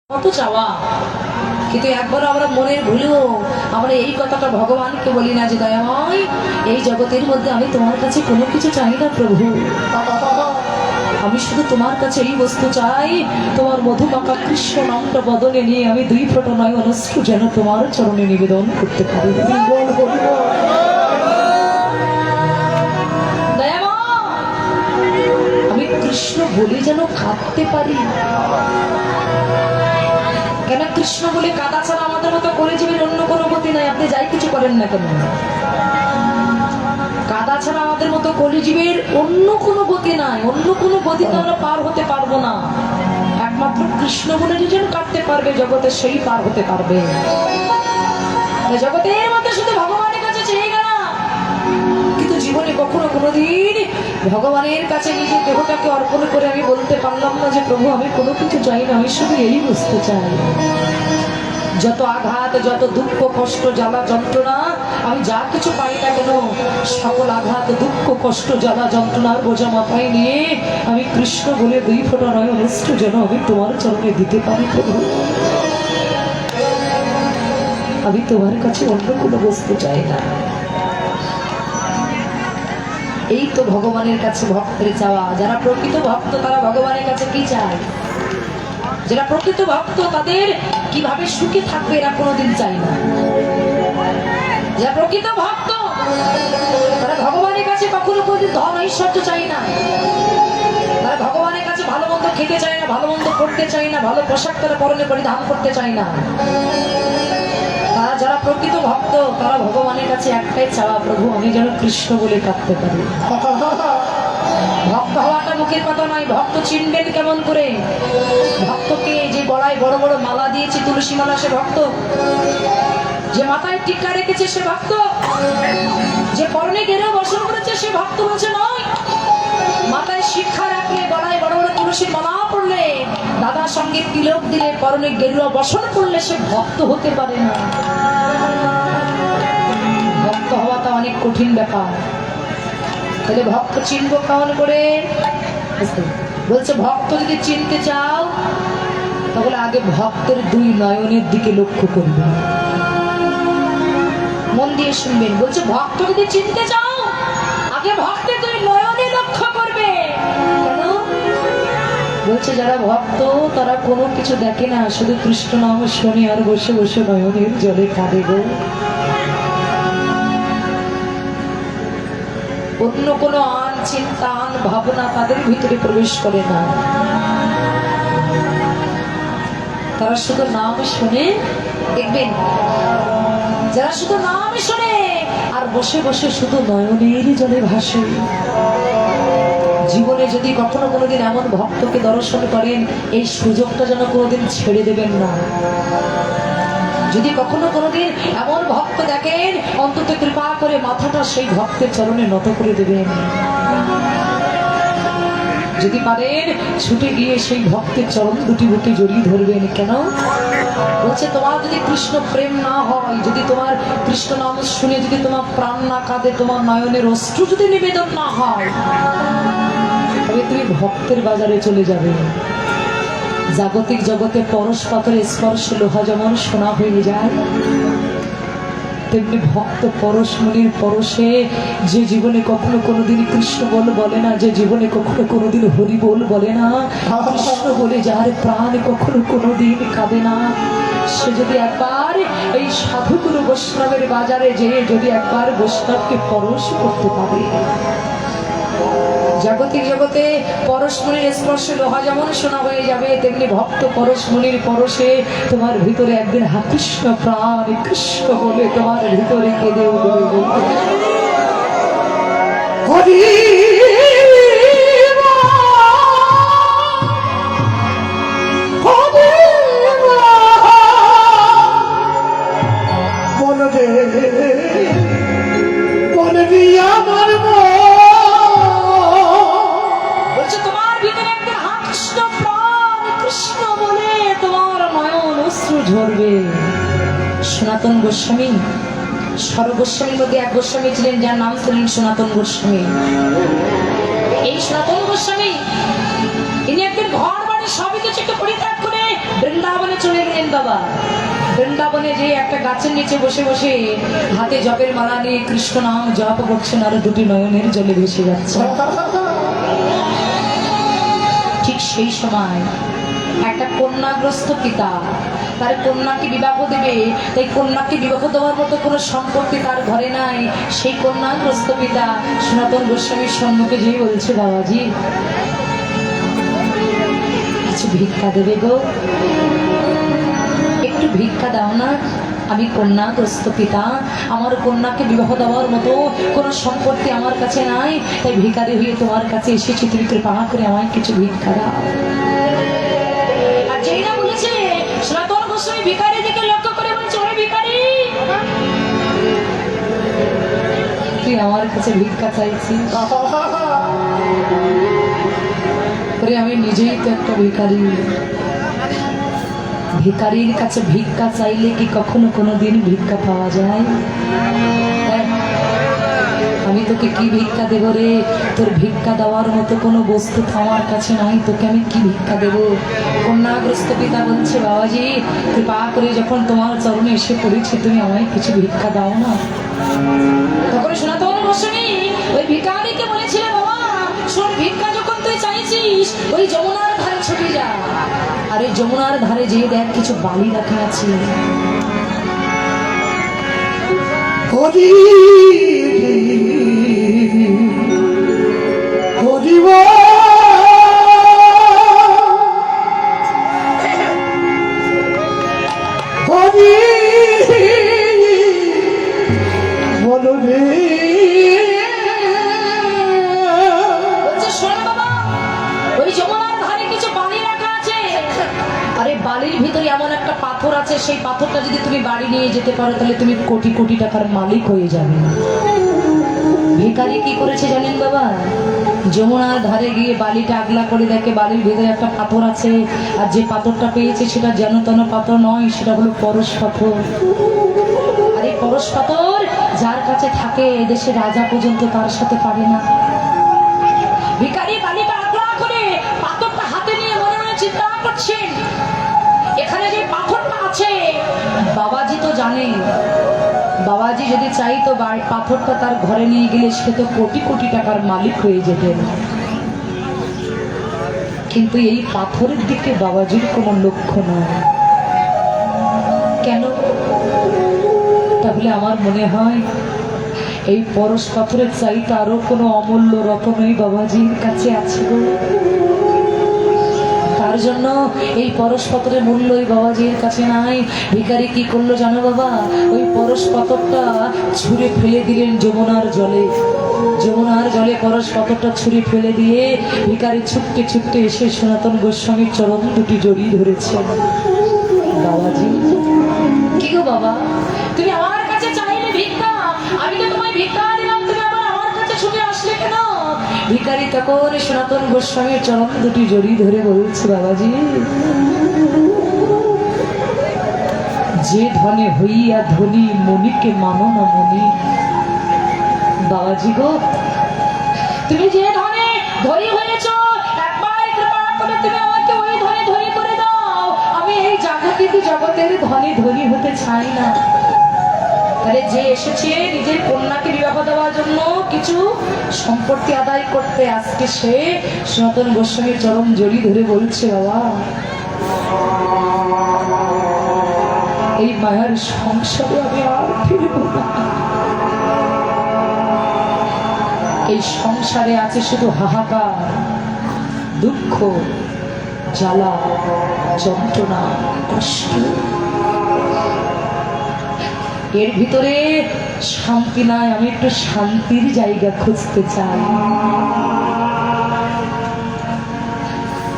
কত চাওয়া, কিন্তু একবার আমরা মনের ভুলেও আমরা এই কথাটা ভগবানকে বলি না যে দয়াময় এই জগতের মধ্যে আমি তোমার কাছে কোনো কিছু চাই না প্রভু, আমি শুধু তোমার কাছে এই বস্তু চাই, তোমার মধুমাখা কৃষ্ণ নামটা বদলে নিয়ে আমি দুই ফোঁটা নয় অশ্রু যেন তোমার চরণে নিবেদন করতে পারি। আমি কৃষ্ণ বলে যেন কাঁদতে পারি। কেন কৃষ্ণ বলে কাদা ছাড়া আমাদের মতো করে জীবের অন্য কোনো গতি নাই। আপনি যাই কিছু করেন না কেন, কাদা ছাড়া আমাদের মতো কলিজীবের অন্য কোনো গতি নাই, অন্য কোনো গতিতে আমরা পার হতে পারবো না। একমাত্র কৃষ্ণ বলে যে যেন কাটতে পারবে জগতে, সেই পার হতে পারবে। জগতের মধ্যে শুধু ভগবানের কাছে চেয়ে গেলাম, কিন্তু জীবনে কখনো কোনোদিন ভগবানের কাছে নিজের দেহটাকে অর্পণ করে আমি বলতে পারলাম না যে প্রভু আমি কোনো কিছু চাই না, আমি শুধু এই বুঝতে চাই। যত আঘাত, যত দুঃখ, কষ্ট, জ্বালা, যন্ত্রণা, আমি যা কিছু পাই না কেন সকল আঘাত, দুঃখ, কষ্ট, জ্বালা, যন্ত্রণার বোঝা মাথায় নিয়ে আমি কৃষ্ণ বলে দুই ফোঁটা নয় অশ্রু যেন আমি তোমার চরণে দিতে পারি প্রভু। আমি তোমার কাছে অন্য কোনো বস্তু চাই না। এই তো ভগবানের কাছে ভক্তের চাওয়া। যারা প্রকৃত ভক্ত তারা ভগবানের কাছে কি চায়? যারা প্রকৃত ভক্ত তাদের কিভাবে সুখে থাকবে এরা কোনোদিন চায় না। যারা প্রকৃত ভক্ত তারা ভগবানের কাছে কখনো কোনোদিন ধন ঐশ্বর্য চায় না। তারা ভগবানের কাছে ভালো মন্দ খেতে চায় না, ভালো মন্দ পড়তে চায় না, ভালো পোশাক তারা পরনে পরিধান করতে চায় না। তারা যারা প্রকৃত ভক্ত তারা ভগবানের কাছে একটাই চাওয়া, প্রভু আমি যেন কৃষ্ণ বলে কাঁদতে পারি। ভক্ত হওয়াটা মুখের কথা নয়। ভক্ত চিনবেন কেমন করে? ভক্তকে যে গলায় বড় বড় মালা দিয়েছে তুলসী মালা সে ভক্ত, যে মাথায় টিকা রেখেছে সে ভক্ত, যে পরনে গেরুয়া বসন করেছে সে ভক্ত বলছে নয়। মাথায় শিক্ষা রাখলে, গলায় বড় বড় তুলসী মালা পড়লে, দাদার সঙ্গে তিলক দিলে, পরনে গেরুয়া বসন করলে সে ভক্ত হতে পারে না। ভক্ত হওয়াটা অনেক কঠিন ব্যাপার। তাহলে ভক্ত চিনবো কেমন করে? বলছে ভক্ত যদি চিনতে চাও তাহলে আগে ভক্তের দুই নয়নের দিকে লক্ষ্য করবে। মন দিয়ে শুনবেন। বলছে ভক্ত যদি চিনতে চাও আগে ভক্তের দুই নয়নে লক্ষ্য করবে। কেন? বলছে যারা ভক্ত তারা কোনো কিছু দেখে না, শুধু কৃষ্ণ নাম শোনে আর বসে বসে নয়নের জলে কাঁদে গো। অন্য কোনো আন চিন্তা, আন ভাবনা তাদের ভিতরে প্রবেশ করে না। তারা শুধু নাম শুনে। দেখবেন যারা শুধু নাম শুনে আর বসে বসে শুধু নয়নের জলে ভাসে, জীবনে যদি কখনো কোনোদিন এমন ভক্তকে দর্শন করেন এই সুযোগটা যেন কোনোদিন ছেড়ে দেবেন না। যদি কখনো কোনোদিন এমন ভক্ত দেখেন অন্তত কৃপা করে মাথাটা সেই ভক্তের চরণে নত করে দেবেন। যদি পারেন ছুটে গিয়ে সেই ভক্তের চরণ দুটি বুকে জড়িয়ে ধরবেন। কেন? বলছে তোমার যদি কৃষ্ণ প্রেম না হয়, যদি তোমার কৃষ্ণ নাম শুনে যদি তোমার প্রাণ না কাঁদে, তোমার নয়নের অশ্রু যদি নিবেদন না হয়, তবে তুমি ভক্তের বাজারে চলে যাবে। জাগতিক জগতে পরশ পাথরের স্পর্শ লোহা যেমন সোনা হয়ে যায়, তেমনি ভক্ত পরশ মুনির পরশে যে জীবনে কখনো কোনোদিন কৃষ্ণ বল বলে না, যে জীবনে কখনো কোনোদিন হরি বল বলে না, কৃষ্ণ বলে যার প্রাণ কখনো কোনোদিন কাঁদে না, সে যদি একবার এই সাধুগুরু বৈষ্ণবের বাজারে যেয়ে যদি একবার বৈষ্ণবকে পরশ করতে পারে, জাগতিক জগতে পরশমণির স্পর্শে লোহা যেমন সোনা হয়ে যাবে, তেমনি ভক্ত পরশমণির পরশে তোমার ভিতরে একদিন হা কৃষ্ণ প্রাণ কৃষ্ণ বলে তোমার ভিতরে কেঁদে উঠবে। হরি ঝরবে। সনাতন গোস্বামী, সর্বগোস্বামীর মধ্যে এক গোস্বামী ছিলেন যার নাম ছিলেন সনাতন গোস্বামী। এই সনাতন গোস্বামী ইনি একদিন ঘর বাড়ি সবই কিছু একটু পরিত্যাগ করে বৃন্দাবনে বৃন্দাবনে চলে গেলেন বাবা। বৃন্দাবনে যে একটা গাছের নিচে বসে বসে হাতে জপের মালা নিয়ে কৃষ্ণ নাম জপ করছেন, আর দুটি নয়নের জলে ভেসে যাচ্ছে। ঠিক সেই সময় একটা কন্যাগ্রস্ত পিতা তার কন্যাকে বিবাহ দেবে, তাই কন্যাকে বিবাহ দেওয়ার মতো কোনো সম্পত্তি তার ঘরে নাই। সেই কন্যাগ্রস্ত পিতা সনাতন গোস্বামীর সম্মুখে যেই বলছে, বাবাজি কিছু ভিক্ষা দেবে গো, একটু ভিক্ষা দাও না। আমি কন্যাগ্রস্ত পিতা, আমার কন্যাকে বিবাহ দেওয়ার মতো কোনো সম্পত্তি আমার কাছে নাই, তাই ভিখারি হয়ে তোমার কাছে এসেছি, তুমি কৃপা করে আমায় কিছু ভিক্ষা দাও। আর যেই না বলেছে, সনাতন গোস্বামী ভিখারির দিকে লক্ষ্য করে বলছে, ওরে ভিখারি, তুই আমার কাছে ভিক্ষা চাইছিস? আমি নিজেই তো একটা ভিখারি। ভিখারির কাছে ভিক্ষা চাইলে কি কখনো কোনোদিন ভিক্ষা পাওয়া যায়? আমি তোকে কি ভিক্ষা দেবো রে? তোর ভিক্ষা দেওয়ার মতো কোনো বস্তু তো আমার কাছে নাই, তোকে আমি কি ভিক্ষা দেবো? কন্যাগ্রস্ত পিতা বলছে, বাবাজি কৃপা করে যখন তোমার চরণে এসে পড়েছি, তুমি আমায় কিছু ভিক্ষা দাও না। তখন সনাতন গোস্বামী ওই ভিখারিকে বলেছিলেন, বাবা শোন, ভিক্ষা যখন তুই চাইছিস ওই যমুনার ধারে ছুটে যা, আর ওই যমুনার ধারে যেয়ে দেখ কিছু বালি রাখা আছে। হরি হরিব হরি বলো রে। বালির ভিতরে এমন একটা পাথর আছে, সেই পাথরটা যদি তুমি বাড়ি নিয়ে যেতে পারো তাহলে তুমি কোটি কোটি টাকার মালিক হয়ে যাবে। ভিখারি কি করেছে জানেন বাবা? যমুনার ধারে গিয়ে বালিটা আগলা করে দেখে বালির ভিতরে একটা পাথর আছে, আর যে পাথরটা পেয়েছে সেটা যেন তেন পাথর নয়, সেটা হলো পরশ পাথর। আর এই পরশ পাথর যার কাছে থাকে এদেশে রাজা পর্যন্ত তার সাথে পারে না। ভিখারি বালিটা আগলা করে পাথরটা হাতে নিয়ে মনে মনে চিন্তা করছেন, এখানে যে পাথরটা আছে বাবাজি তো জানে, বাবাজি যদি চাইতো পাথরটা তার ঘরে নিয়ে গেলে সে তো কোটি কোটি টাকার মালিক হয়ে যেতেন, কিন্তু এই পাথরের দিকে বাবাজির কোনো লক্ষ্য নয়। কেন? তাহলে আমার মনে হয় এই পরশ পাথরের চাইতে আরো কোনো অমূল্য রত্নই বাবাজির কাছে আছে গো। তার জন্য এই পরশ পাথরের মূল্য ওই বাবাজির কাছে নাই। ভিখারি কি করলো জানো বাবা? ওই পরশ পাথরটা ছুঁড়ে ফেলে দিলেন যমুনার জলে। যমুনার জলে পরশ পাথরটা ছুঁড়ে ফেলে দিয়ে ভিখারি ছুটতে ছুটতে এসে সনাতন গোস্বামীর চরণ দুটি জড়িয়ে ধরেছেন। বাবাজি কি গো বাবা, তুমি আমার কাছে চাইলে ভিক্ষা, আমি তো তোমায় ভিক্ষা দিলাম, তুমি আবার আমার কাছে ছুটে আসলে কেন? ভিখারি তখন সনাতন গোস্বামীর চরণ দুটি জড়িয়ে ধরে বলছে, বাবাজি যে ধনে হইয়া ধনী মনিকে মানো না মনি। বাবাজি গো, তুমি যে ধনে ধনী হয়েছ, একবার কৃপা করে তুমি আমাকে ওই ধনে ধনী করে দাও। আমি এই জাগতিক জগতের ধনে ধনী হতে চাই না। তাহলে যে এসেছে নিজের কন্যাকে বিবাহ দেওয়ার জন্য কিছু সম্পত্তি আদায় করতে, আজকে সে সনাতন গোস্বামীর চরণ জড়িয়ে ধরে বলছে, বাবা এই মায়ার সংসারে আমি আর ফিরব না। এই সংসারে আছে শুধু হাহাকার, দুঃখ, জ্বালা, যন্ত্রণা, কষ্ট। এর ভিতরে শান্তি নাই, আমি একটু শান্তির জায়গা খুঁজতে চাই।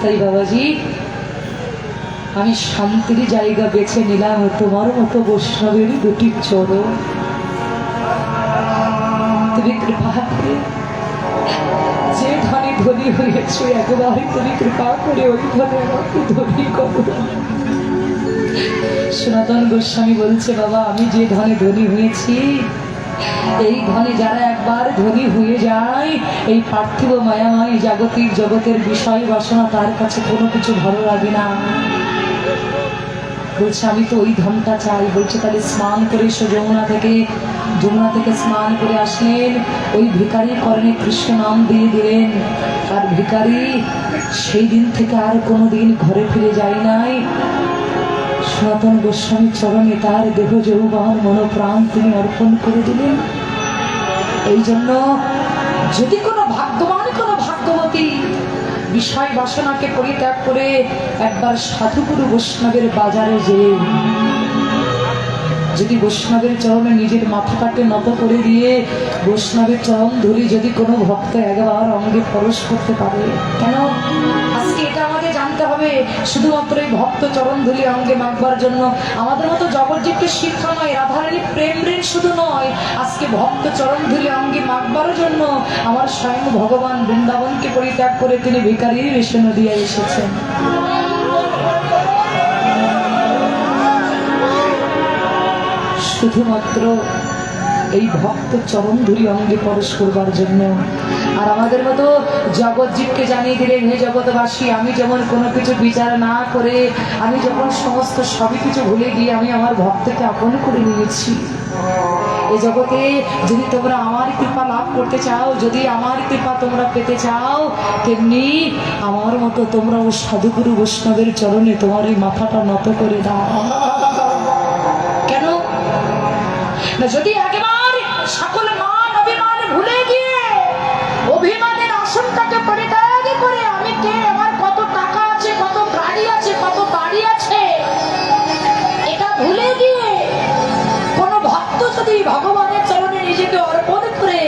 তাই বাবাজি আমি শান্তির জায়গা বেছে নিলাম তোমার মতো বৈষ্ণবের দুটি চরণ। তুমি কৃপা করে যে ধনী ধনী হয়েছে একবারই তুমি কৃপা করে ওই ধনে আমাকে ধনী করো। সনাতন গোস্বামী বলছে, বাবা আমি যে ধনে ধনী হয়েছি, এই ধনে যারা একবার ধনী হয়ে যায়, এই পার্থিব মায়াময় জাগতিক জগতের বিষয় বাসনা তার কাছে কোনো কিছু ভালো লাগে না। বলছে আমি তো ওই ধামটা চাই। বলছে তাহলে স্নান করে এসো যমুনা থেকে। যমুনা থেকে স্নান করে আসলেন, ওই ভিখারি কর্ণে কৃষ্ণ নাম দিয়ে দিলেন। আর ভিখারি সেই দিন থেকে আর কোনোদিন ঘরে ফিরে যায় নাই। সনাতন গোস্বামী চরণে তার দেহ যৌবন মনোপ্রাণ তিনি অর্পণ করে দিলেন। এই জন্য যদি কোনো ভাগ্যবান কোনো ভাগ্যবতী বিষয় বাসনাকে পরিত্যাগ করে একবার সাধুগুরু বৈষ্ণবের বাজারে যে যদি বৈষ্ণবের চরণে নিজের মাথাটাকে নত করে দিয়ে বৈষ্ণবের চরণ ধরে যদি কোনো ভক্ত একবার অঙ্গে পরশ করতে পারে, কেন আজকে এটা আমাদের জানতে হবে। শুধুমাত্র এই ভক্ত চরণ ধুলি অঙ্গে মাখবার জন্য আমাদের মতো জগজ্জীবকে শিক্ষা নয়, রাধারানী প্রেম ঋণ শুধু নয়, আজকে ভক্ত চরণ ধুলি অঙ্গে মাখবার জন্য আমার স্বয়ং ভগবান বৃন্দাবনকে পরিত্যাগ করে তিনি ভিখারির বেশে নদিয়ায় এসেছেন। শুধুমাত্র এই ভক্ত চরণ ধুলি অঙ্গে পরশ করবার জন্য। আর আমাদের মতো জগৎজীবকে জানিয়ে দিলেন, হে জগৎবাসী, আমি যেমন কোনো কিছু বিচার না করে আমি যখন সমস্ত সবই কিছু ভুলে গিয়ে আমি আমার ভক্তকে আপন করে নিয়েছি। এই জগতে যদি তোমরা আমার কৃপা লাভ করতে চাও, যদি আমার কৃপা তোমরা পেতে চাও, তেমনি আমার মতো তোমরা ও সাধুগুরু বৈষ্ণবের চরণে তোমার এই মাথাটা নত করে দাও। কেন না, যদি একবার সকল মান অভিমান ভুলে গিয়ে অভিমানের আসনটাকে পরিত্যাগ করে আমি কে, আমার কত টাকা আছে, কত গাড়ি আছে, কত বাড়ি আছে, এটা ভুলে গিয়ে কোন ভক্ত যদি ভগবানের চরণে নিজেকে অর্পণ করে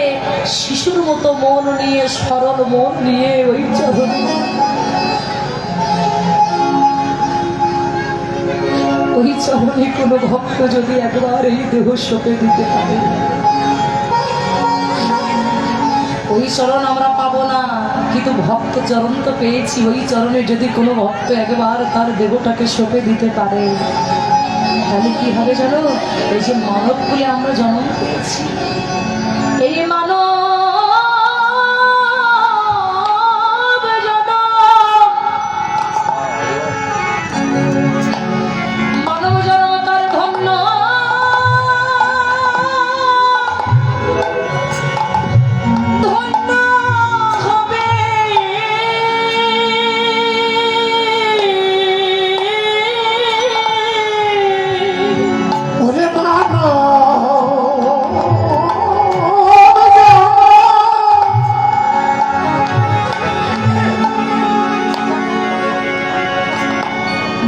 শিশুর মতো মন নিয়ে, সরল মন নিয়ে ওই চরণে ওই চরণে কোনো ভক্ত যদি একবার এই দেহ সঁপে দিতে পারে, ওই চরণ আমরা পাবো না, কিন্তু ভক্ত চরণ তো পেয়েছি। ওই চরণে যদি কোনো ভক্ত একবার তার দেহটাকে সঁপে দিতে পারে, তাহলে কি হবে জানো? এই যে মানব বলে আমরা জন্ম পেয়েছি, এই মানব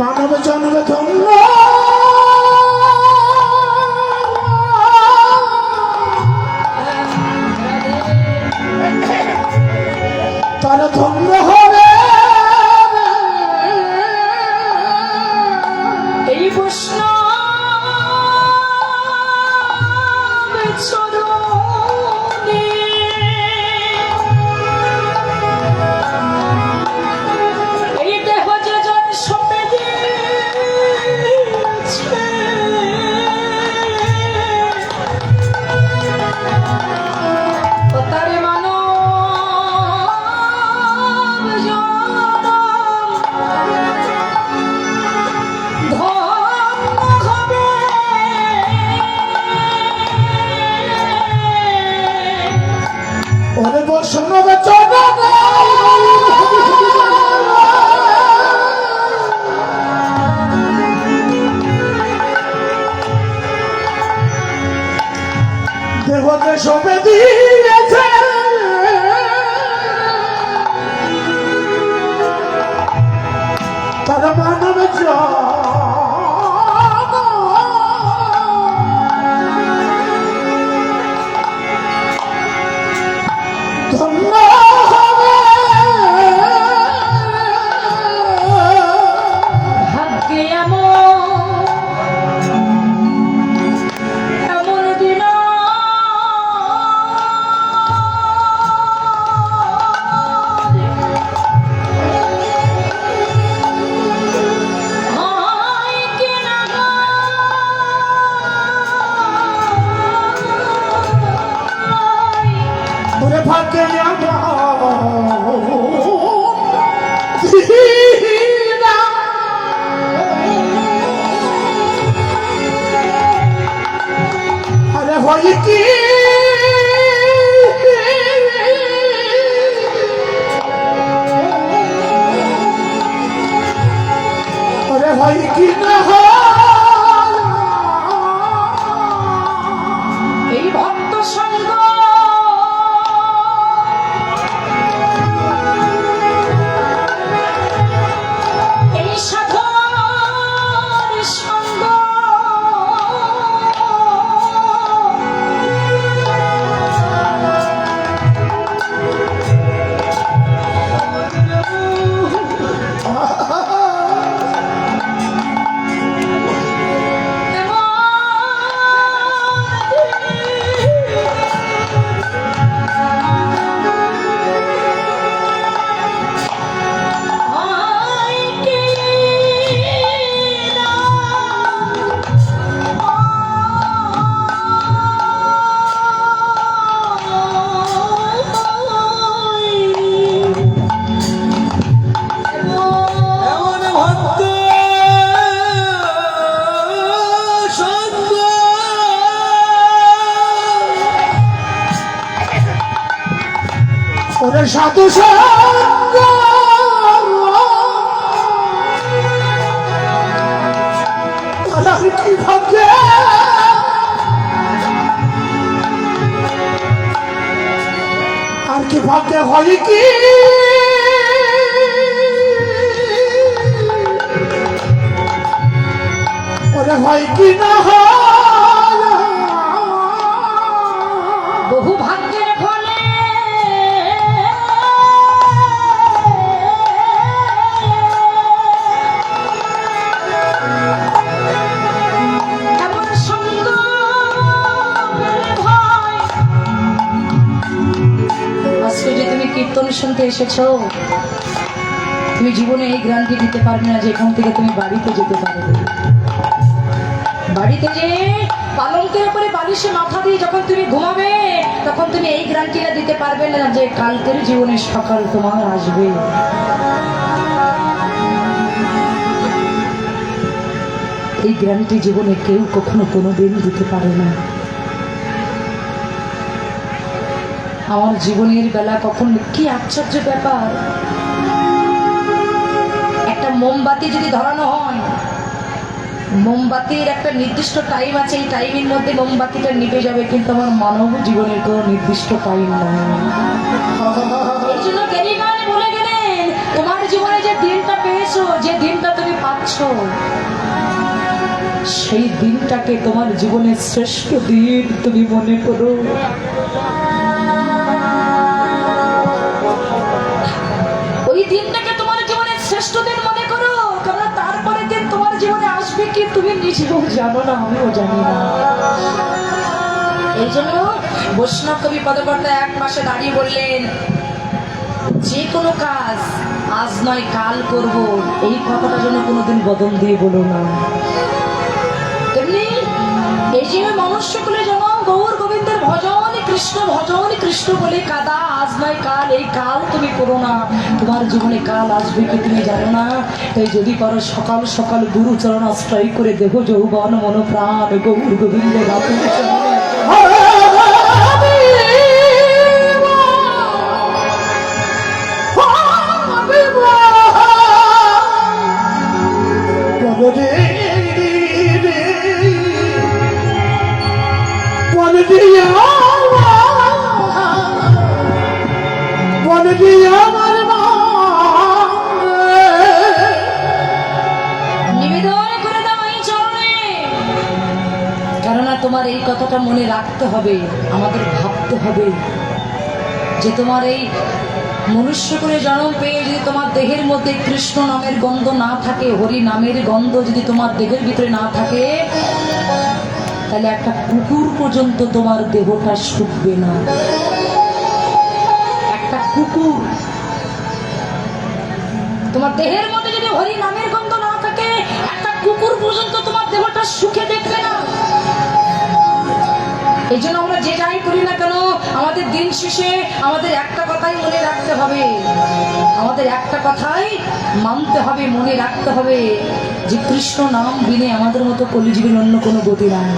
মানব জন্ম ধন্য তারা ধন্য হবে এই বৈষ্ণব চরণে। এই দেহ যে জন সঁপে দিয়েছে, ও তারে মানব জনম ধন্য হবে। ওরে বৈষ্ণব চরণে দেহকে সঁপে দিয়েছে, তারা মানব ধন্য হবে। ভাগ্যে এমন দিন হয় কি ওরে হয় কি না এই ভক্ত সঙ্গ এই সাধনার সঙ্গ এমন ভক্ত সঙ্গ ওরে সাধু সঙ্গ আর কি ভাগ্যে আর কি ভাগ্যে হয় কি ওরে হয় কি না বহু ভাগ্যের ফলে এমন সঙ্গ পেলে ভয়। আজকে যে তুমি কীর্তন শুনতে এসেছো, তুমি জীবনে এই গ্রান্টি দিতে পারবে না যে এখান থেকে তুমি বাড়িতে যেতে পারবে। বাড়িতে যে পালঙ্কের উপরে বালিশে মাথা দিয়ে যখন তুমি ঘুমাবে, তখন তুমি এই গ্যারান্টিটা দিতে পারবে না যে কালকের জীবনের সকাল তোমার আসবে। এই গ্যারান্টি জীবনে কেউ কখনো কোনোদিন দিতে পারে না। আমার জীবনের বেলা কখন কি আশ্চর্য ব্যাপার, একটা মোমবাতি যদি ধরানো হয়, মোমবাতির একটা নির্দিষ্ট টাইম আছে, এই টাইমের মধ্যে মোমবাতিটা নিভে যাবে, কিন্তু আমার মানব জীবনের কোনো নির্দিষ্ট টাইম নয়। এই জন্য জ্ঞানীগণ বলে গেলেন, তোমার জীবনে যে দিনটা পেয়েছো, যে দিনটা তুমি পাচ্ছ, সেই দিনটাকে তোমার জীবনের শ্রেষ্ঠ দিন তুমি মনে করো। ওই দিনটাকে তোমার জীবনের শ্রেষ্ঠ দিন মনে করো, কারণ তারপরে দিন তোমার জীবনে আসবে কি তুমি নিজেও জানো না, আমিও জানি না। এই জন্য বৈষ্ণব কবি পদকর্তা এক পাশে দাঁড়িয়ে বললেন, যে কোনো কাজ আজ নয় কাল করব, এই কথাটা যেন কোনোদিন বদল দিয়ে বলো না। তেমনি এই যে মনুষ্যকুলে যেন গৌর গোবিন্দের ভজন কৃষ্ণ বলে কাদা, আজ নয় কাল, এই কাল তুমি করো না। তোমার জীবনে কাল আসবে কি তুমি জানো না। তাই যদি পারো সকাল সকাল গুরু চরণ আশ্রয় করে দেহ যৌবন মন প্রাণ গৌর গোবিন্দের রাতের চরণে নিবেদন করে দাও এই চরণে। কেননা তোমার এই কথাটা মনে রাখতে হবে, আমাদের ভাবতে হবে যে তোমার এই মনুষ্য করে জন্ম পেয়ে যদি তোমার দেহের মধ্যে কৃষ্ণ নামের গন্ধ না থাকে, হরি নামের গন্ধ যদি তোমার দেহের ভিতরে না থাকে, তাহলে একটা কুকুর পর্যন্ত তোমার দেহটা শুকবে না। একটা কুকুর তোমার দেহের মধ্যে যদি হরি নামের গন্ধ না থাকে, একটা কুকুর পর্যন্ত তোমার দেহটা সুখে দেখবে না। এই জন্য আমরা যে যাই করি না কেন, আমাদের দিন শেষে আমাদের একটা কথাই মনে রাখতে হবে, আমাদের একটা কথাই মানতে হবে, মনে রাখতে হবে যে কৃষ্ণ নাম বিনে আমাদের মতো কলিজীবীর অন্য কোনো গতি নাই।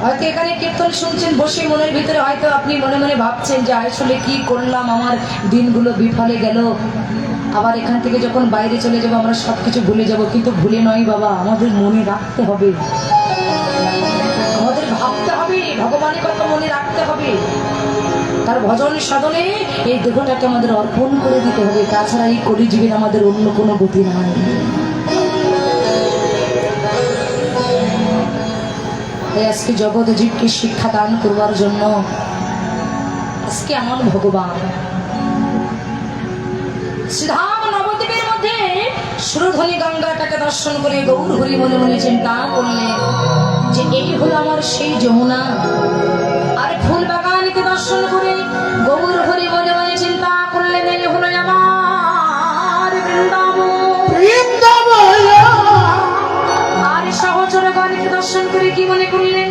হয়তো এখানে কীর্তন শুনছেন বসে, মনের ভিতরে হয়তো আপনি মনে মনে ভাবছেন যে আসলে কি করলাম, আমার দিনগুলো বিফলে গেল। আবার এখান থেকে যখন বাইরে চলে যাবো আমরা সবকিছু ভুলে যাব, কিন্তু ভুলে নয় বাবা, আমাদের মনে রাখতে হবে, আমাদের ভাবতে হবে, ভগবানের কথা মনে রাখতে হবে, তার ভজন সাধনে এই দেহটাকে আমাদের অর্পণ করে দিতে হবে। তাছাড়া এই কলিযুগের আমাদের অন্য কোনো গতি নাই। তাই আজকে জগৎ জীবকে শিক্ষা দান করবার জন্য আজকে এমন ভগবান শ্রীধাম নবদ্বীপের মধ্যে সুরধ্বনি গঙ্গাটাকে দর্শন করে গৌর হরি মনে মনে চিন্তা করলেন যে এই হলো আমার সেই যমুনা। আর ফুল বাগানকে দর্শন করে গৌর হরি মনে মনে চিন্তা করলেন এই হলো আমার বৃন্দাবন। আর সহচরগণকে দর্শন করে কি মনে করলেন?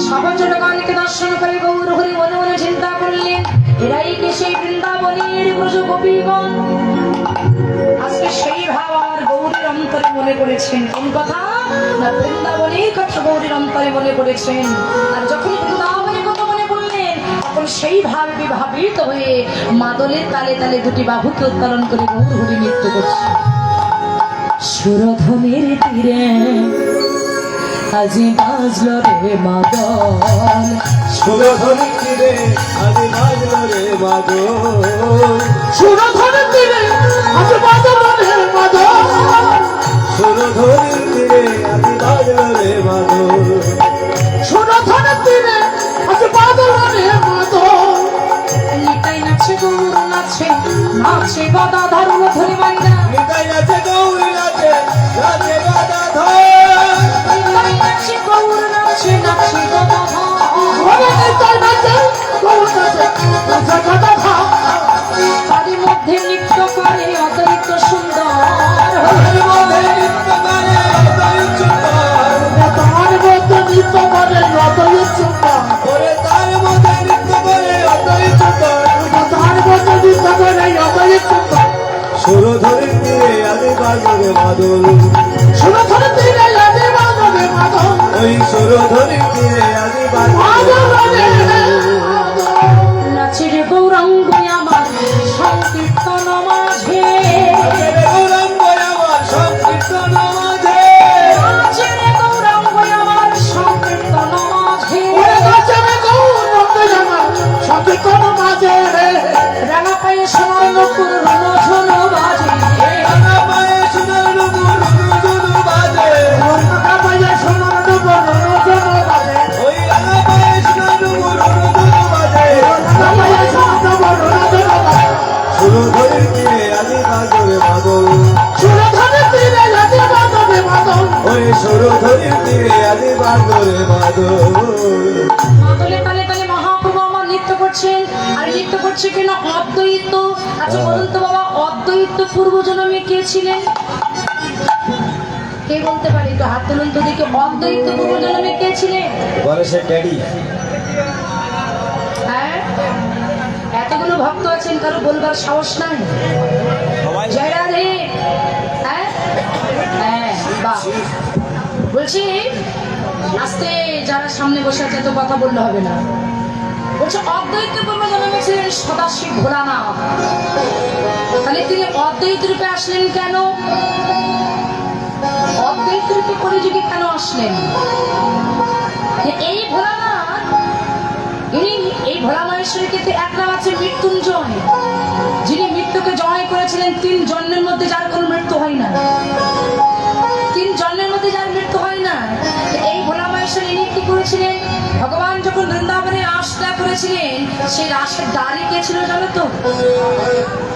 সহচরগণকে দর্শন করে গৌর হরি মনে মনে চিন্তা করলেন এরাই কি সেই বৃন্দাবনের ব্রজ গোপীগণ? আজকে সেই ভাব আর গৌরীর অন্তরে মনে করেছেন। কোন কথা? না, বৃন্দাবনের কথা গৌরীর অন্তরে মনে করেছেন। আর যখন বৃন্দাবনের কথা মনে করলেন তখন সেই ভাব বিভাবিত হয়ে মাদলের তালে তালে দুটি বাহুকে উত্তোলন করে গৌর হরি নৃত্য করছে। সুরধনের তীরে আজি বাজলো রে মাদল, সুরধনের তীরে আজি বাজলো রে মাদল, সুরধনের তীরে আজ বাজলো রে মাদল, সুরধনের তীরে আজি বাজলো রে মাদল, সুরধনের তীরে আজ বাজলো রে মাদল। নিতাই নাচে গৌর নাচে, নাচে গদাধর ধরে মাইনা, নিতাই নাচে গৌরী নাচে, নাচে গদাধর, নিতাই নাচে গৌর নাচে, নাচে গদাধর। ওরে নিতাই নাচে গৌর নাচে, নাচে গদাধর। তারই মধ্যে নৃত্য করে অতিরিক্ত সুন্দর, তার মধ্যে নৃত্য করে অতই সুন্দর, তার মধ্যে নৃত্য করে যতই সুন্দর, ওরে তার মধ্যে নৃত্য করে অতই সুন্দর, তার মধ্যে নৃত্য করে যতই সুন্দর। সুরধনের তীরে আজি বাজলো রে মাদল, সুরধনের তীরে আজ বাজলো রে মাদল, ওই সুরধনের তীরে আজি বাজলো বাজলো রে রে মাদল। নাচে রে গৌরাঙ্গ আমার সংকীর্তন মাঝে, গৌরাঙ্গ আমার সংকীর্তন মাঝে, নাচে রে গৌরাঙ্গ আমার সংকীর্তন মাঝে। ওরে নাচে রে গৌরাঙ্গ আমার সংকীর্তন মাঝে, রাঙা পায়ে সোনার নকুর রণঝন বাজে, রাঙা পায়ে সোনার নুপুর রুনুঝুনু বাজে, রাঙা পায়ে সোনার নুপুর রণঝন বাজে, ওই রাঙা পায়ে সোনার নুপুর রুনুঝুনু বাজে, রাঙা পায়ে সোনার নুপুর রণঝন বাজে। সুরধনের তীরে আজি বাজলো রে মাদল, সুরধনের তীরে আজ বাজলো রে মাদল, ওই সুরধনের তীরে আজি বাজলো রে মাদল। মাদলে তালে তালে মহাপ্রভু আমার নৃত্য করছেন। আর নৃত্য করছে কিনা অদ্বৈত। আচ্ছা বলুন তো বাবা, অদ্বৈত পূর্বজন্মে কে ছিলেন? কে বলতে পারে? একটু হাত তুলুন তো দেখি, অদ্বৈত পূর্বজন্মে কে ছিলেন? গণেশের ড্যাডি, হ্যাঁ, এতগুলো ভক্ত আছেন, কারো বলবার সাহস নাই? জয় রাধে। হ্যাঁ হ্যাঁ, বাহ। বলছি আস্তে, যারা সামনে বসে আছে তো কথা বললে হবে না। বলছে অদ্বৈত পূর্বজন্মে ছিলেন সদাশিব ভোলানাথ। তাহলে তিনি অদ্বৈত রূপে আসলেন কেন? অদ্বৈত রূপে কলিযুগে কেন আসলেন? এই ভোলানাথ, এই ভোলা মহেশ্বরীকে এক নাম আছে মৃত্যুঞ্জয়, যিনি মৃত্যুকে জয় করেছিলেন। 3 জন্মের মধ্যে যার কোনো মৃত্যু হয় না, 3 জন্মের মধ্যে যার মৃত্যু হয় না। এই ভোলা মহেশ্বরী ইনি কি করেছিলেন? ভগবান যখন বৃন্দাবনে রাসলীলা করেছিলেন, সেই রাসের দাঁড়ি কে ছিল জানো তো?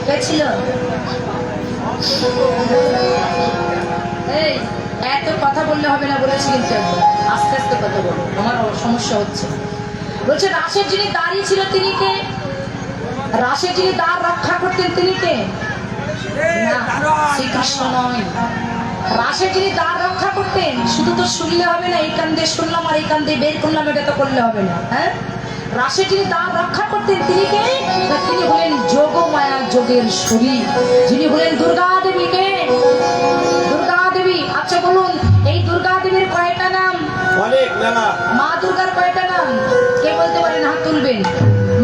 কে ছিল? এই এত কথা বললে হবে না বলেছি, কিন্তু একবার আস্তে আস্তে কথা বলো, আমার সমস্যা হচ্ছে। বলছে রাসের যিনি দাঁড়িয়ে ছিল তিনি কে? রাসের যিনি দ্বার রক্ষা করতেন তিনি কে? না, শ্রীকৃষ্ণ নয়। রাসের যিনি দ্বার রক্ষা করতেন, শুধু তো শুনলে হবে না, এই কান দিয়ে শুনলাম আর এই কান দিয়ে বের করলাম, এটা তো করলে হবে না। হ্যাঁ, রাসের যিনি দ্বার রক্ষা করতেন তিনি কে? তিনি হলেন যোগ মায়া যোগের শরীর, যিনি হলেন দুর্গা দেবীকে। দুর্গা দেবী। আচ্ছা বলুন, এই দুর্গা দেবীর কয়টা নাম? অনেক মেলা। মা দুর্গার কয়টা নাম কে বলতে পারেন? হাত তুলবেন।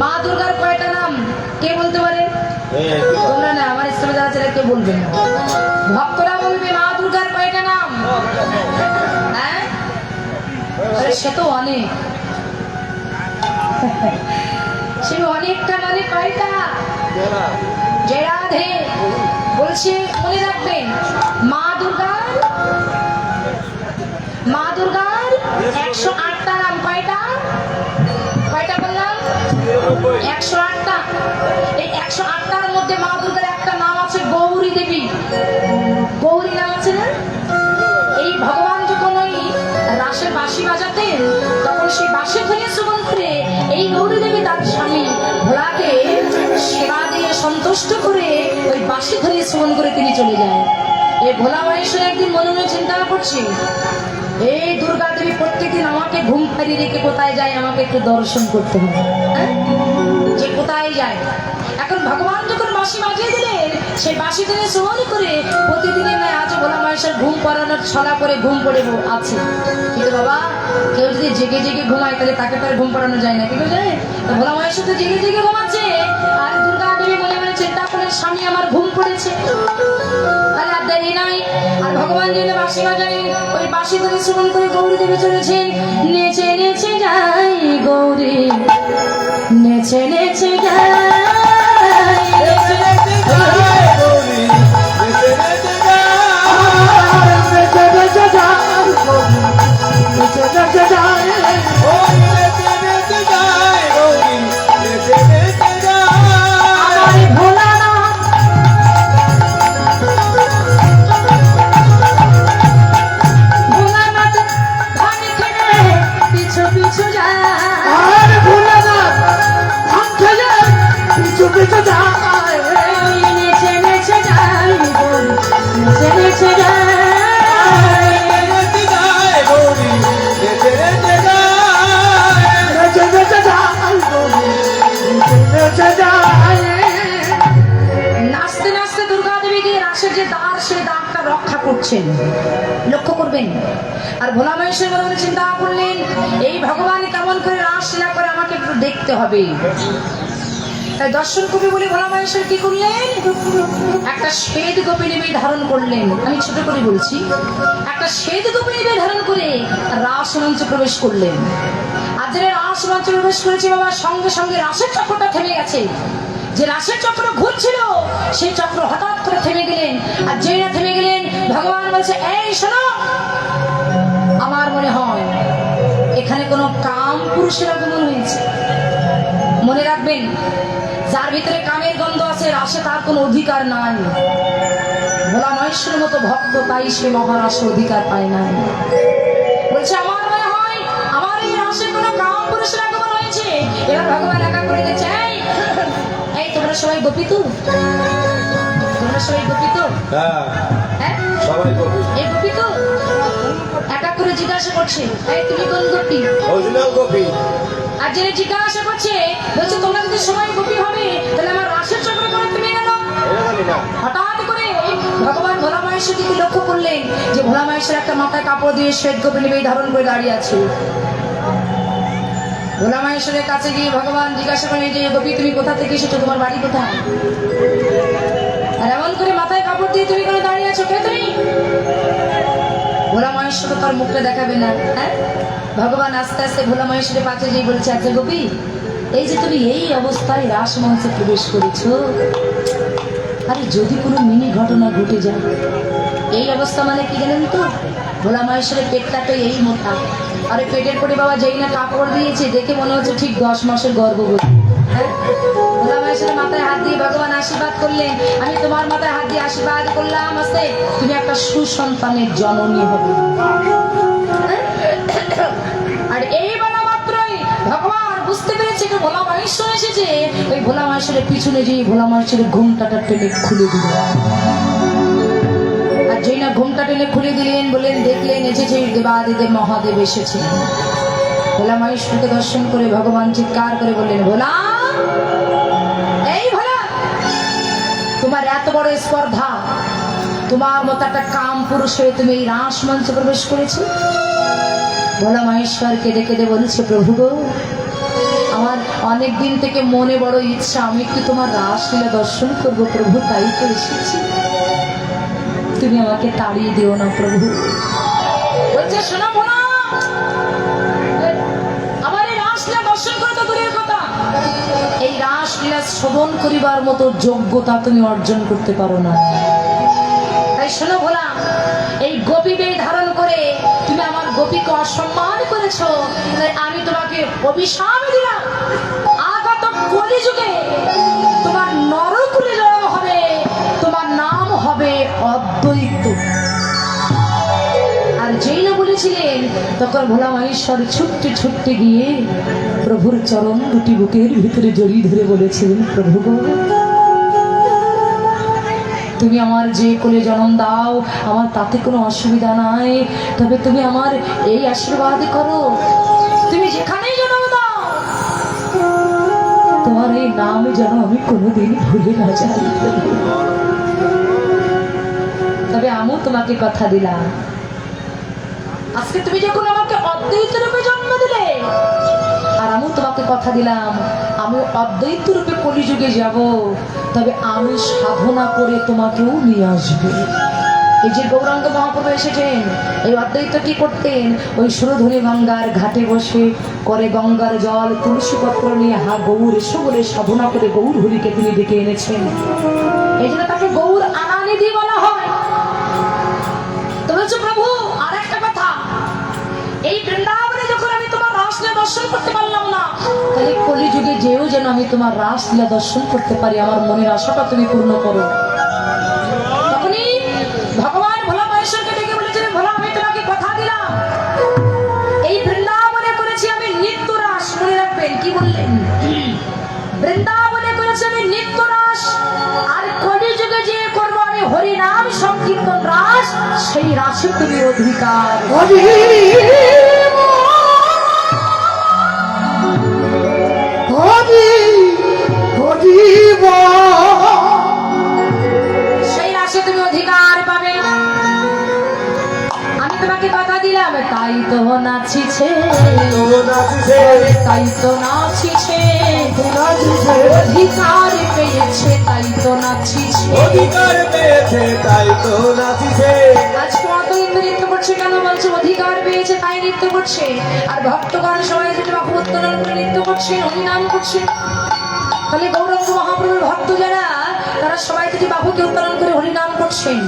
মা দুর্গার কয়টা নাম কে বলতে পারে? তোমরা না, আমার ইসলামে যারা ছেলে কেউ বলবে না, ভক্তরা বলবে মা দুর্গার কয়টা নাম। হ্যাঁ, আরে সে তো অনেক, সে অনেকটা মানে কয়টা? জয় রাধে বলছে, মনে রাখবেন মা দুর্গার 108টা নাম। কয়টা কয়টা বললাম? 108টা। এই 108টার মধ্যে মা দুর্গার একটা নাম আছে গৌরী দেবী। গৌরী নাম আছে না? এই ভগবান যখন ওই রাসের বাঁশি বাজাতেন, তখন সেই বাঁশি ধরে শ্রবণ করে এই গৌরী দেবী তার স্বামী ভোলাকে সেবা দিয়ে সন্তুষ্ট করে ওই বাঁশি ধরে শ্রবণ করে তিনি চলে যায়। এই ভোলা মহেশ্বর একদিন মনে মনে চিন্তা করছি, এই দুর্গা দেবী প্রত্যেকদিন আমাকে ঘুম পাড়িয়ে রেখে কোথায় যায়, আমাকে একটু দর্শন করতে হবে। হ্যাঁ, যে কোথায় যায়। এখন ভগবান যখন বাঁশি বাজিয়ে দিলেন, সেই বাঁশি ধরে শ্রবণ করে প্রতিদিনের নয় আজ ভোলা মহেশ্বর ঘুম পড়ানোর ছলা করে ঘুম পড়ে আছে। কিন্তু বাবা, কেউ যদি জেগে জেগে ঘুমায় তাহলে তাকে তো আর ঘুম পড়ানো যায় না, কিন্তু যায় ভোলা মহেশ্বর তো জেগে জেগে ঘুমাচ্ছে। আর দুর্গা দেবী মনে মনে চিন্তা করলেন, স্বামী আমার ঘুম পড়েছে, তাহলে আর দেরি নাই। আর ভগবান যেন বাঁশি বাজায়, ওই বাঁশি ধরে শ্রবণ করে গৌরী দেবী চলেছেন। নেচে নেচে যাই গৌরী, নেচে নেচে যাই, নেচে নেচে যায় গৌরী, নেচে নেচে যায়। নেচে নেচে যায় গৌরী, নেচে নেচে যায়। ওই নেচে নেচে যায় গৌরী, নেচে নেচে যায়। আমার ভোলা না ভোলানাথ ধান খেলে পিছু পিছু যায়। আর ভোলা না ধান খেলে পিছু পিছু যায়। নেচে নেচে যাই গৌরী, নেচে নেচে যাই। নেচে যায় গৌরী, নেচে নেচে যায়। নেচে নেচে যায় গৌরী, নেচে নেচে যায়। নাচতে নাচতে দুর্গা দেবী গিয়ে রাসের যে দ্বার, সেই দ্বারটা রক্ষা করছেন, লক্ষ্য করবেন। আর ভোলা মহেশ্বর মনে মনে চিন্তা করলেন, এই ভগবান কেমন করে রাস লীলা করে আমাকে একটু দেখতে হবে। তাই দর্শন করবে বলে ভোলা মহেশ্বর কি করলেন? একটা শ্বেত গোপিনী বেশ ধারণ করলেন। আমি ছোট করে বলছি, একটা শ্বেত গোপিনী বেশ ধারণ করে রাস মঞ্চে প্রবেশ করলেন। আর যারা রাস মঞ্চে প্রবেশ করেছে বাবা, সঙ্গে সঙ্গে রাসের চক্রটা থেমে গেছে। যে রাসের চক্র ঘুরছিল, সেই চক্র হঠাৎ করে থেমে গেলেন। আর যেটা থেমে গেলেন, ভগবান বলছে, এই শোনো, আমার মনে হয় এখানে কোনো কাম পুরুষের আগমন হয়েছে। মনে রাখবেন, যার ভিতরে কামের গন্ধ আছে, রাসে তার কোনো অধিকার নাই। ভোলা মহেশ্বরের মতো ভক্ত, তাই সে মহারাসে অধিকার পায় না। বলছে, আমার মনে হয় আমার এই রাসে কোনো কাম পুরুষের আগমন হয়েছে। এবার ভগবান একা করে দিয়েছে, এই তোমরা সবাই গোপী তো? তোমরা সবাই গোপী তো? হ্যাঁ, হ্যাঁ, সবাই গোপী। এই গোপী তো? একা করে জিজ্ঞাসা করছে, এই তুমি কোন গোপী? অরিজিনাল গোপী। আর যে জিজ্ঞাসা করছে, বলছে তোমরা যদি সবাই গোপী হবে, তাহলে আমার রাসের চক্র করে তুমি গেল। এটা জানি না। হঠাৎ করে ভগবান ভোলা মহেশ্বর দিকে লক্ষ্য করলেন যে ভোলা মহেশ্বর একটা মাথায় কাপড় দিয়ে শ্বেত গোপিনী বেশ ধারণ করে দাঁড়িয়ে আছে। ভোলা মহেশ্বরের কাছে গিয়ে ভগবান জিজ্ঞাসা করেন, যে গোপী তুমি কোথা থেকে এসেছো, তোমার বাড়ি কোথায়? আর এমন করে মাথায় কাপড় দিয়ে তুমি কেন দাঁড়িয়ে আছো, কে তুমি? ভোলা মহেশ্বর তো তার মুখটা দেখাবে না। হ্যাঁ, ভগবান আস্তে আস্তে ভোলা মহেশ্বরের পাশে যেই বলছে, আচ্ছা গোপী, এই যে তুমি এই অবস্থায় রাস মঞ্চে প্রবেশ করেছো, আরে যদি কোনো মিনি ঘটনা ঘটে যায়, এই অবস্থা মানে কি জানেন তো? ভোলা মহেশ্বরের পেটটা তো এই মোটা, আরে পেটের পরে বাবা যেই না কাপড় দিয়েছে, দেখে মনে হচ্ছে ঠিক 10 মাসের গর্ভবতী। হ্যাঁ, ভোলা মহেশ্বরের মাথায় হাত দিয়ে ভগবান আশীর্বাদ করলেন, আমি তোমার মাথায় হাত দিয়ে আশীর্বাদ করলাম, আস্তে তুমি একটা সুসন্তানের জননী হবে। আর এই বলা মাত্রই ভগবান বুঝতে পেরেছে যে ভোলা মহেশ্বর এসেছে। ওই ভোলা মহেশ্বরের পিছনে যে ভোলা মহেশ্বরের ঘুমটাটা টেনে খুলে দিল। আর যেই না ঘুমটা টেনে খুলে দিলেন, বললেন, দেখলেন এসেছে দেবাদিদেব মহাদেব এসেছে। ভোলা মহেশ্বরকে দর্শন করে ভগবান চিৎকার করে বললেন, ভোলা, এই ভোলা, তোমার এত বড় স্পর্ধা, তোমার মতো একটা কাম পুরুষ হয়ে তুমি এই রাস মঞ্চে প্রবেশ করেছো। ভোলা মহেশ্বরকে ডেকে ডেকে বলছে, প্রভু গো, আমার অনেক দিন থেকে মনে বড় ইচ্ছা, আমি একটু তোমার রাসলীলা দর্শন করব প্রভু, তাই তো এসেছি। তুমি আমাকে তাড়িয়ে দিও না প্রভু। বলছে, শোনো ভোলা, আমার এই রাসলীলা দর্শন করে তো দূরের কথা, এই রাসলীলা শ্রবণ করিবার মতো যোগ্যতা তুমি অর্জন করতে পারো না। তাই শোনো ভোলা, এই গোপী বেশ ধারণ করে তুমি আমার গোপীকে অসম্মান করেছো, তাই আমি তোমাকে অভিশাপ দিলাম, আগত কলিযুগে তোমার নরকুলে জন্ম হবে, তোমার নাম হবে অদ্বৈত। আর যেই না বলেছিলেন, তখন ভোলা মহেশ্বর ছুটতে ছুটতে গিয়ে প্রভুর চরণ দুটি বুকের ভিতরে জড়িয়ে ধরে বলেছিলেন, প্রভু গো, তুমি আমার যে কোলে জন্ম দাও, আমার তাতে কোনো অসুবিধা নাই, তবে তুমি আমার এই আশীর্বাদ করো, তুমি যেখানেই জন্ম দাও তোমার এই নাম যেন আমি কোনোদিন ভুলে না যাই। তবে আমিও তোমাকে কথা দিলাম, আজকে তুমি যখন আমাকে অদ্বৈত রূপে জন্ম দিলে, আর আমিও তোমাকে কথা দিলাম, আমি অদ্বৈত রূপে কলিযুগে যাব, তবে আমি সাধনা করে তোমাকেও নিয়ে আসবো। এই যে গৌরাঙ্গ মহাপ্রভু এসেছেন, এই অদ্বৈত কি করতেন, ওই সুরধনী গঙ্গার ঘাটে বসে করে গঙ্গার জল তুলসী পত্র নিয়ে গৌর এসো বলে সাধনা করে গৌর হরিকে তিনি ডেকে এনেছেন। এই জন্য তাকে গৌর আনানিধি বলা হয়। তো বলছো, প্রভু আর একটা কথা, এই বৃন্দাবনে যখন আমি তোমার রাসলীলা দর্শন করতে পারলাম না, তাহলে কলিযুগে যেও যেন আমি তোমার রাসলীলা দর্শন করতে পারি, আমার মনের আশাটা তুমি পূর্ণ করো। তখনই ভগবান ভোলা মহেশ্বরকে ডেকে বলেছিলেন, ভোলা, আমি তোমাকে কথা দিলাম, এই বৃন্দাবনে করেছি আমি নিত্য রাস। মনে রাখবেন কি বললেন, বৃন্দাবনে করেছি আমি নিত্য রাস, আর কলিযুগে যে করবো আমি হরিনাম সংকীর্তন রাস, সেই রাসে তুমি অধিকার। সেই রাশি তুমি অধিকার পাবে। আমি তোমাকে কথা দিলাম, তাই তো নাচিছে, তাই তো নাচিছে, অধিকার পেয়েছে, তাই তো নাচিছে, অধিকার পেয়েছে তাই তো নাচিছে। আজকে অদ্বৈত নৃত্য করছে কেন বলছে, অধিকার পেয়েছে তাই নৃত্য করছে। আর ভক্তগণ সবাই যদি বাহু উত্তোলন করে নৃত্য করছে, হরিনাম করছে, তাহলে গৌরাঙ্গ মহাপ্রভুর ভক্ত যারা, তারা সবাই যদি বাহুকে উত্তোলন করে হরিনাম করছেন,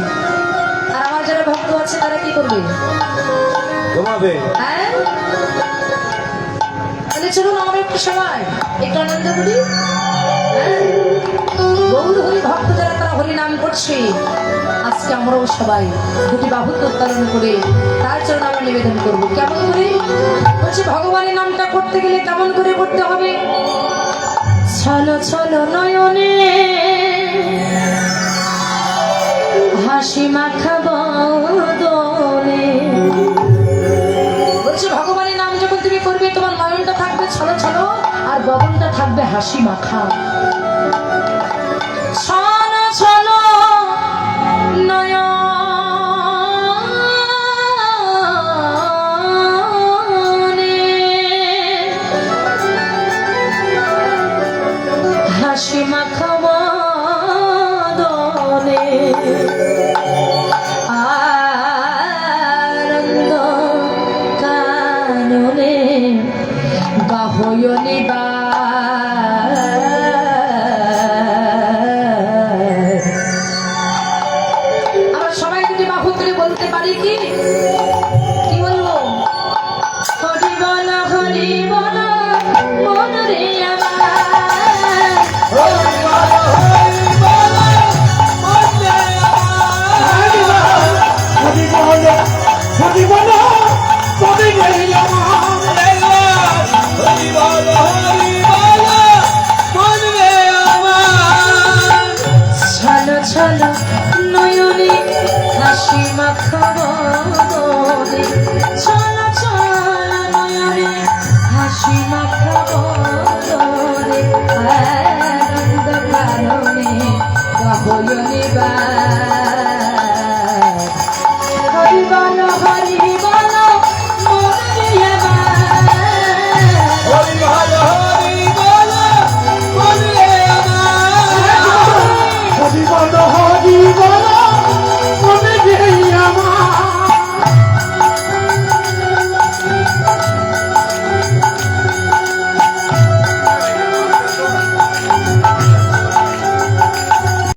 আর আমার যারা ভক্ত আছে তারা কি করবে, ঘুমাবে। হ্যাঁ, তাহলে চলুন আমরা একটু সবাই একটু আনন্দ করি। হ্যাঁ, গৌর হরি ভক্ত যারা তারা হরিনাম করছে, আজকে আমরাও সবাই দুটি বাহুকে উত্তোলন করে তার জন্য আমরা নিবেদন করবো। কেমন করে বলছে, ভগবানের নামটা করতে গেলে কেমন করে করতে হবে, ছলো ছলো নয়নে হাসি মাখা বদনে। বলছে ভগবানের নাম যখন তুমি করবে, তোমার নয়নটা থাকবে ছলো ছলো, আর বদনটা থাকবে হাসি মাখা। ছলো ছলো নয়নে হাসি মাখা বদনে, আনন্দ কাননে গাহয়নি বা। আমরা সবাই যদি বাহু তুলে বলতে পারি, কি কি বলবো, হরি বল হরি বল মন রে আমার, ছলো ছলো নয়নে হাসি মাখা